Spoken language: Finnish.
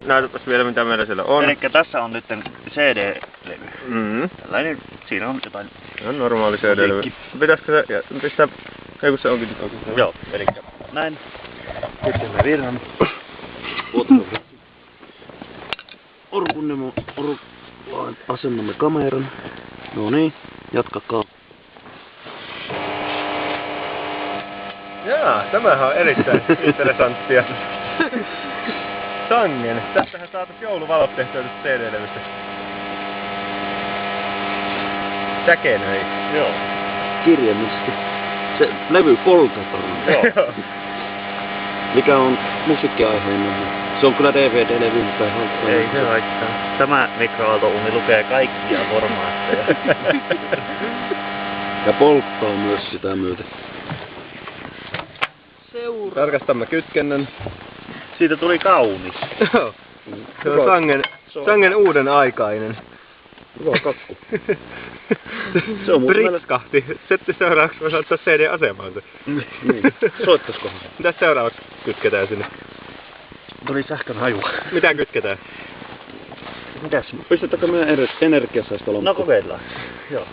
Näytäpäs vielä mitä meillä siellä on. Elikkä tässä on nyt CD-levy. Tällainen, siinä on jotain. Se on normaali CD-levy. Pitäisikö se pistää... Ei kun se onkin nyt oikein. Joo, elikkä näin. Kytkemme virran. Asennamme kameran. No niin, jatkakaa. Jaa, tämähän on erittäin interessanttia. Sangen. Tästähän saatais jouluvalot tehtyä tästä CD-levystä. Säkenöi. Joo. Kirjallisesti. Se levy poltetaan. Joo. Mikä on musiikkiaiheinen. Se on kyllä DVD-levy, mutta ei se haittaa. Tämä mikroaaltouuni lukee kaikkia formaatteja. Ja polttaa myös sitä myöten. Tarkastamme kytkennän. Siitä tuli kaunis. Joo. Se on sangen uuden aikainen. Hyvä kakku. Se on muuten Pritskahti. Sitten seuraavaksi voisi ottaa CD-asemaan se. Niin. Soittaskohan se? Mitäs seuraavaksi kytketään sinne? Tuli sähkön haju. Mitä kytketään? Mitäs? Pistetäänkö meidän energiasäästölamppu? No kokeillaan. Joo.